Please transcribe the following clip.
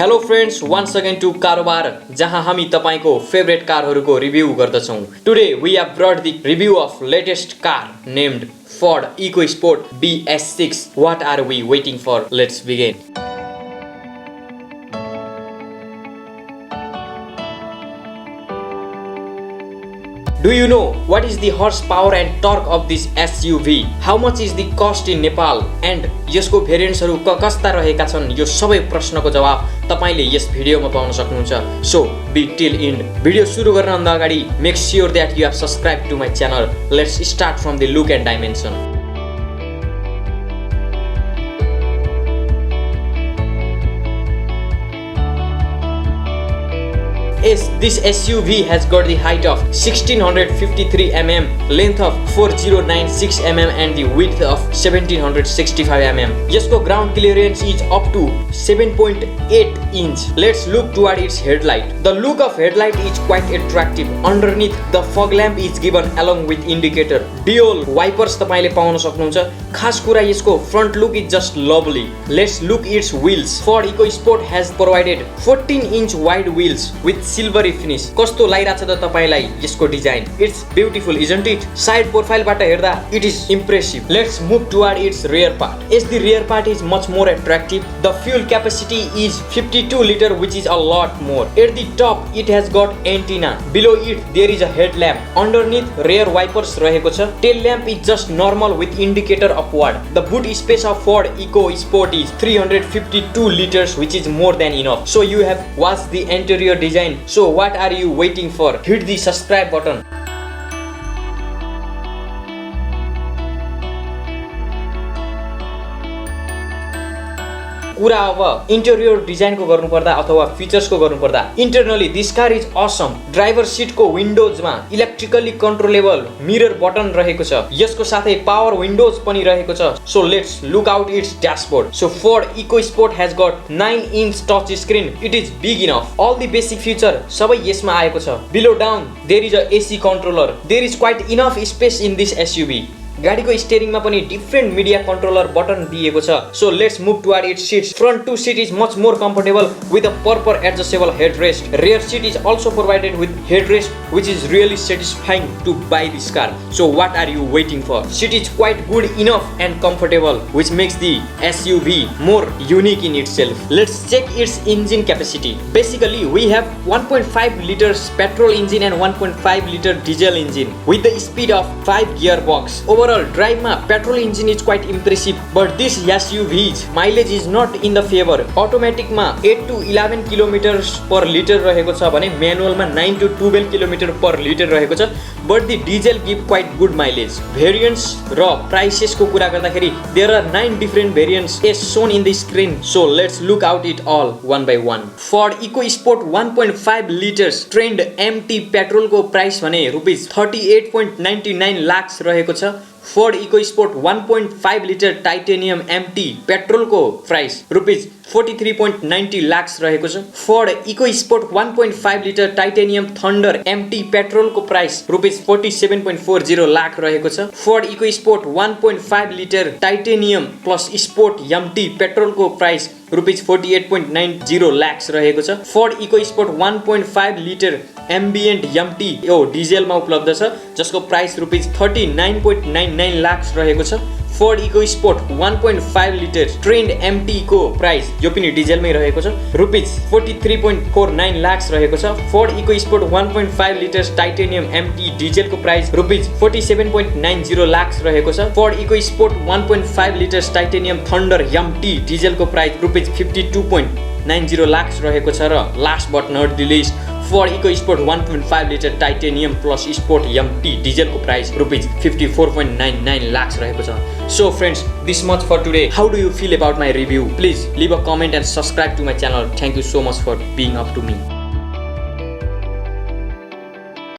Hello friends, once again to Karobar, जहां हामी तपाईको फेभरेट कारहरुको रिभ्यू गर्दछौं। Today we have brought the review of latest car named Ford EcoSport BS6. What are we waiting for? Let's begin. Do you know what is the horsepower and torque of this SUV? How much is the cost in Nepal? And यसको भेरिएन्ट्सहरु कस्ता रहेका छन्? यो सबै प्रश्नको जवाब तपाईले यस भिडियोमा पाउन सक्नुहुन्छ। So be till end. Video सुरु गर्नभन्दा अगाडि make sure that you have subscribed to my channel. Let's start from the look and dimension. This SUV has got the height of 1653 mm, length of 4096 mm and the width of 1765 mm. यसको ground clearance is up to 7.8 inch. Let's look toward its headlight. The look of headlight is quite attractive. Underneath the fog lamp is given along with indicator. Dual wipers तपाईले पाउन सक्नुहुन्छ। खास कुरा यसको front look is just lovely. Let's look its wheels. Ford EcoSport has provided 14-inch wide wheels with silvery finish. कस्तो लागिराछ त तपाईलाई यसको design? It's beautiful, isn't it? Side profile बाट हेर्दा it is impressive. Let's move toward its rear part. As the rear part is much more attractive. The fuel capacity is 52 liter, which is a lot more. At the top it has got antenna. Below it there is a headlamp. Underneath rear wipers रहेको छ. Tail lamp is just normal with indicator upward. The boot space of Ford EcoSport is 352 liters, which is more than enough. So you have watched the interior design. So what are you waiting for? Hit the subscribe button. कुरा अब interior डिजाइनको गर्नुपर्दा अथवा फिचर्सको गर्नुपर्दा internally this car is Assam. Driver सिटको विन्डोजमा electrically कन्ट्रोलेबल mirror button रहेको छ। यसको साथै पावर विन्डोज पनि रहेको छ। So let's look out it's dashboard. So Ford EcoSport has got 9-inch touch screen. It is big enough. All the basic feature सबै यसमा आएको छ। Below down there is a AC controller. There is quite enough space in this SUV. गाडीको स्टीयरिङमा पनि different media controller button दिएको छ। So let's move toward its seats. Front two seat is much more comfortable with a proper adjustable headrest. Rear seat is also provided with headrest which is really satisfying to buy this car. So what are you waiting for? Seat is quite good enough and comfortable, which makes the SUV more unique in itself. Let's check its engine capacity. Basically we have 1.5 liters petrol engine and 1.5 liter diesel engine with the speed of 5 gearbox. Overall drive मा petrol engine is quite impressive, but this SUV's mileage is not in the favor. Automatic मा 8 to 11 kilometers per liter रहेको छ भने manual मा 9 to 12 kilometers per liter रहेको छ, but the diesel give quite good mileage. Variants र prices को कुरा गर्दाखेरि there are 9 different variants as shown in the screen. So let's look out it all one by one. Ford EcoSport 1.5 liters trend MT petrol को price भने rupees 38.99 lakh रहेको छ। Ford EcoSport 1.5 liter titanium MT petrol को price rupees 43.90 lakh रहेको छ। Ford EcoSport 1.5 liter titanium Thunder MT petrol को price rupees 47.40 lakh रहेको छ। Ford EcoSport 1.5 liter titanium plus Sport MT petrol को प्राइस रुपीस 48.90 लाख रहेको छ। Ford EcoSport 1.5 liter ambient MT यो डिजेलमा उपलब्ध छ, जसको प्राइस रुपीस 39.99 लाख रहेको छ। Ford EcoSport 1.5 litre Trend MT को प्राइस यो पनि डिजेलमै रहेको छ, रुपीस 43.49 लाख रहेको छ। Ford EcoSport 1.5 litre Titanium MT diesel को प्राइस रुपीस 47.90 लाख रहेको छ। Ford EcoSport 1.5 litre Titanium Thunder MT diesel को प्राइस रुपीस 52.90 लाख रहेको छ। र last but not the least Ford EcoSport 1.5 liter titanium plus Sport MT diesel को प्राइस रुपीस 54.99 लाख रहेको छ। So friends, this much for today. How do you feel about my review? Please leave a comment and subscribe to my channel. Thank you so much for being up to me.